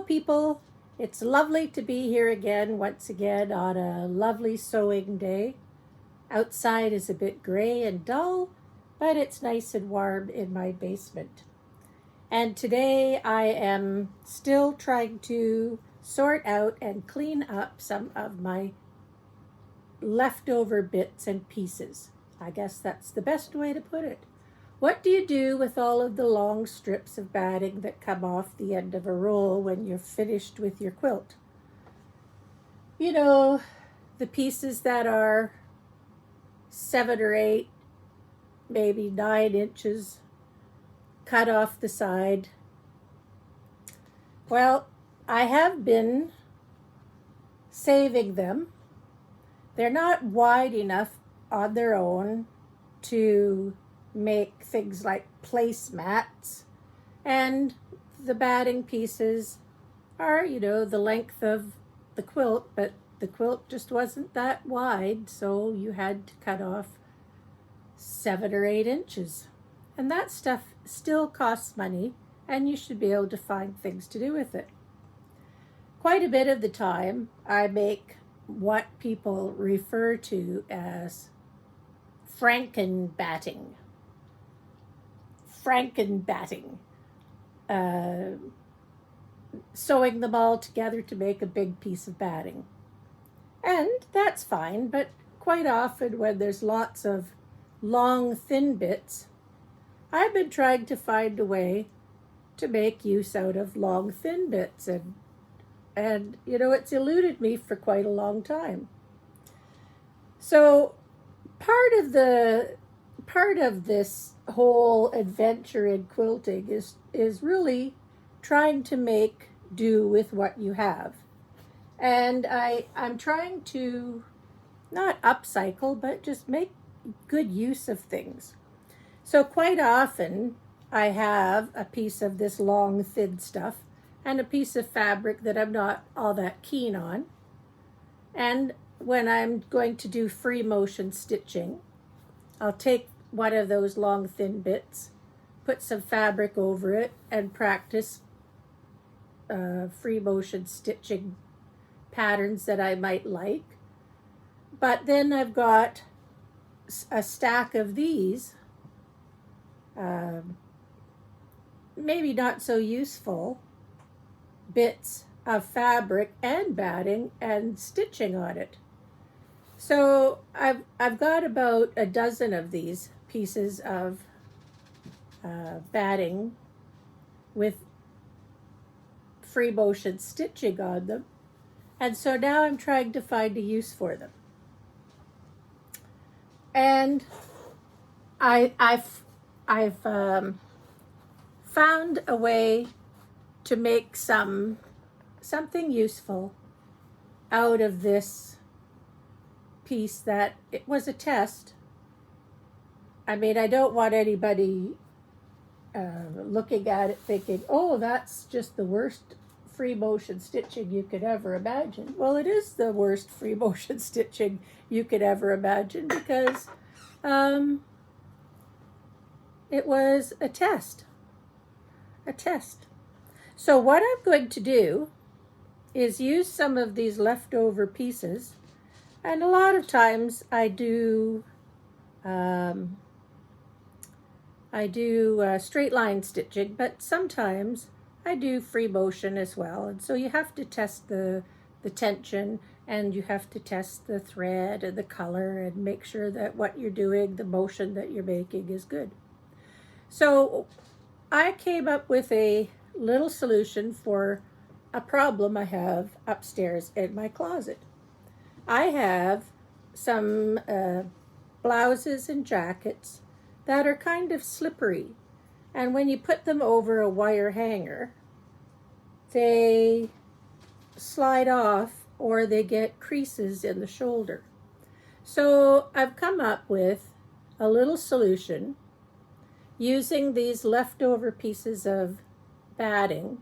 people. It's lovely to be here again, once again, on a lovely sewing day. Outside is a bit gray and dull, but it's nice and warm in my basement. And today I am still trying to sort out and clean up some of my leftover bits and pieces. I guess that's the best way to put it. What do you do with all of the long strips of batting that come off the end of a roll when you're finished with your quilt? You know, the pieces that are 7 or 8, maybe 9 inches cut off the side. Well, I have been saving them. They're not wide enough on their own to make things like placemats, and the batting pieces are, the length of the quilt, but the quilt just wasn't that wide, so you had to cut off 7 or 8 inches. And that stuff still costs money, and you should be able to find things to do with it. Quite a bit of the time, I make what people refer to as Frankenbatting, sewing them all together to make a big piece of batting. And that's fine, but quite often when there's lots of long, thin bits, I've been trying to find a way to make use out of long, thin bits, and it's eluded me for quite a long time. So part of this whole adventure in quilting is really trying to make do with what you have. And I'm trying to not upcycle, but just make good use of things. So quite often I have a piece of this long, thin stuff and a piece of fabric that I'm not all that keen on. And when I'm going to do free motion stitching, I'll take one of those long, thin bits, put some fabric over it, and practice free motion stitching patterns that I might like. But then I've got a stack of these, maybe not so useful bits of fabric and batting and stitching on it. So I've got about a dozen of these pieces of batting with free motion stitching on them, and so now I'm trying to find a use for them. And I've found a way to make something useful out of this piece that it was a test. I mean, I don't want anybody looking at it thinking, oh, that's just the worst free motion stitching you could ever imagine. Well, it is the worst free motion stitching you could ever imagine, because it was a test. So what I'm going to do is use some of these leftover pieces, and a lot of times I do straight line stitching, but sometimes I do free motion as well. And so you have to test the tension, and you have to test the thread and the color, and make sure that what you're doing, the motion that you're making, is good. So I came up with a little solution for a problem I have upstairs in my closet. I have some blouses and jackets that are kind of slippery, and when you put them over a wire hanger, they slide off or they get creases in the shoulder. So I've come up with a little solution using these leftover pieces of batting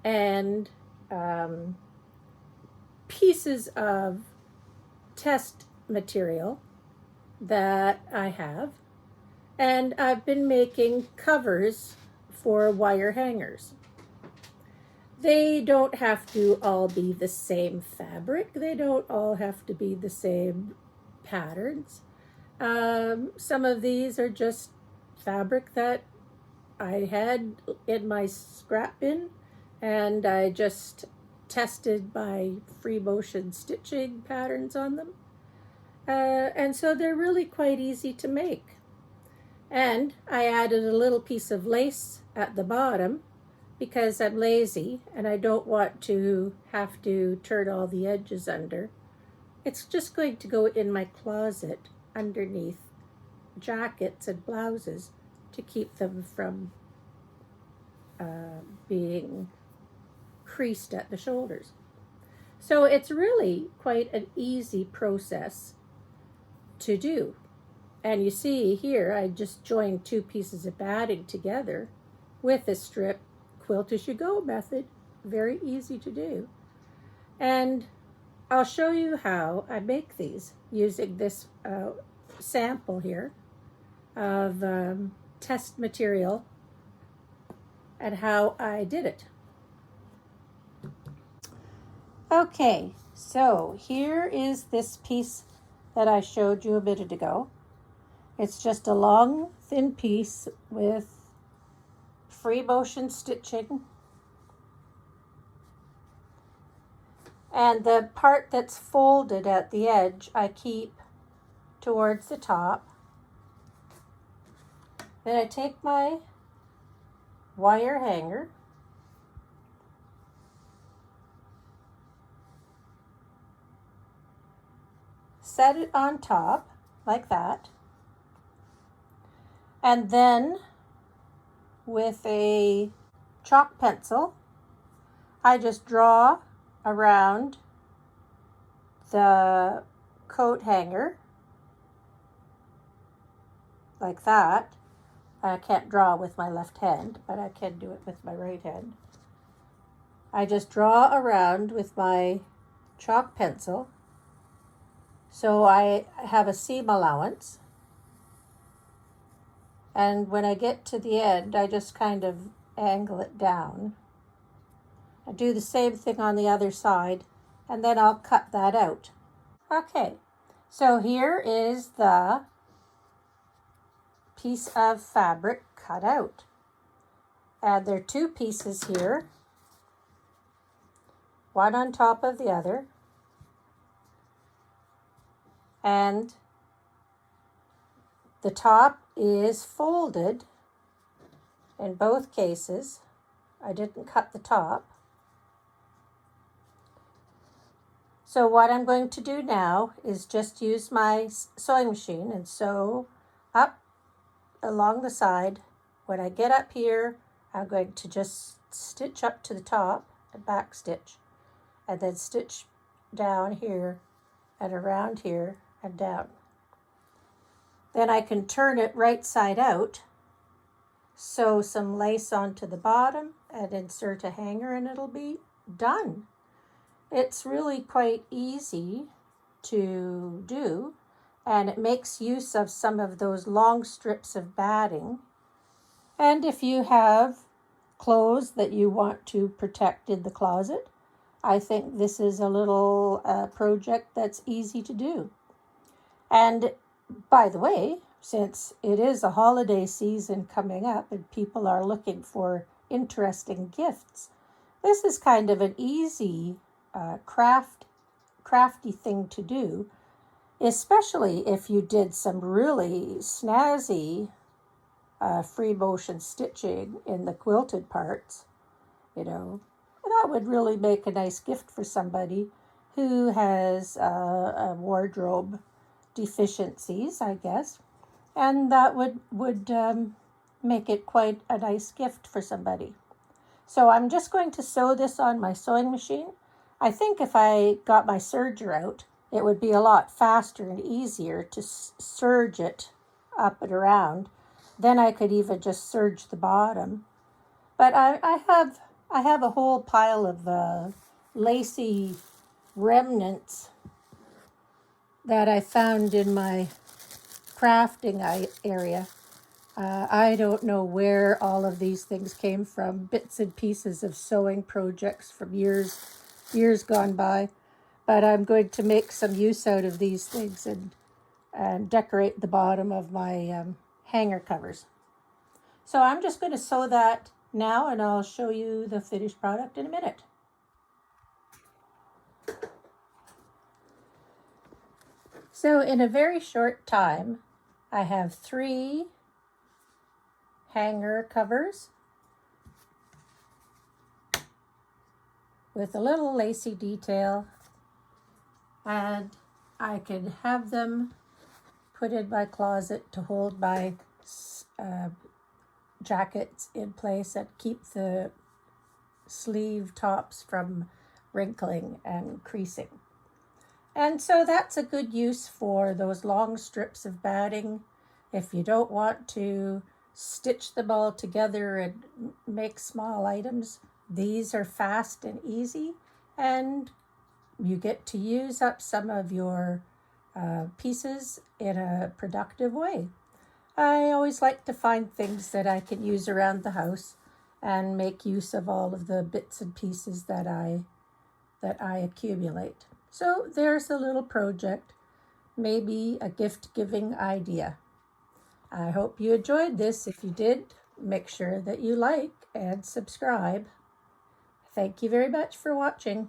and pieces of test material that I have, and I've been making covers for wire hangers. They don't have to all be the same fabric. They don't all have to be the same patterns. Some of these are just fabric that I had in my scrap bin, and I just tested my free motion stitching patterns on them. And so they're really quite easy to make. And I added a little piece of lace at the bottom because I'm lazy and I don't want to have to turn all the edges under. It's just going to go in my closet underneath jackets and blouses to keep them from being creased at the shoulders. So it's really quite an easy process to do. And you see here, I just joined two pieces of batting together with a strip, quilt as you go method. Very easy to do. And I'll show you how I make these using this sample here of test material and how I did it. Okay, so here is this piece that I showed you a minute ago. It's just a long, thin piece with free motion stitching. And the part that's folded at the edge, I keep towards the top. Then I take my wire hanger, set it on top like that, and then with a chalk pencil, I just draw around the coat hanger like that. I can't draw with my left hand, but I can do it with my right hand. I just draw around with my chalk pencil so I have a seam allowance. And when I get to the end, I just kind of angle it down. I do the same thing on the other side, and then I'll cut that out. Okay, so here is the piece of fabric cut out. And there are two pieces here, one on top of the other. And the top is folded in both cases. I didn't cut the top. So what I'm going to do now is just use my sewing machine and sew up along the side. When I get up here, I'm going to just stitch up to the top and back stitch, and then stitch down here and around here and down. Then I can turn it right side out, sew some lace onto the bottom, and insert a hanger, and it'll be done. It's really quite easy to do, and it makes use of some of those long strips of batting. And if you have clothes that you want to protect in the closet, I think this is a little project that's easy to do. And by the way, since it is a holiday season coming up and people are looking for interesting gifts, this is kind of an easy crafty thing to do, especially if you did some really snazzy free motion stitching in the quilted parts. That would really make a nice gift for somebody who has a wardrobe deficiencies, I guess, and that would make it quite a nice gift for somebody. So I'm just going to sew this on my sewing machine. I think if I got my serger out, it would be a lot faster and easier to serge it up and around. Then I could even just serge the bottom. But I have a whole pile of lacy remnants that I found in my crafting area. I don't know where all of these things came from, bits and pieces of sewing projects from years gone by. But I'm going to make some use out of these things and decorate the bottom of my hanger covers. So I'm just going to sew that now, and I'll show you the finished product in a minute. So in a very short time, I have 3 hanger covers with a little lacy detail, and I can have them put in my closet to hold my jackets in place and keep the sleeve tops from wrinkling and creasing. And so that's a good use for those long strips of batting. If you don't want to stitch them all together and make small items, these are fast and easy, and you get to use up some of your pieces in a productive way. I always like to find things that I can use around the house and make use of all of the bits and pieces that I accumulate. So there's a little project, maybe a gift-giving idea. I hope you enjoyed this. If you did, make sure that you like and subscribe. Thank you very much for watching.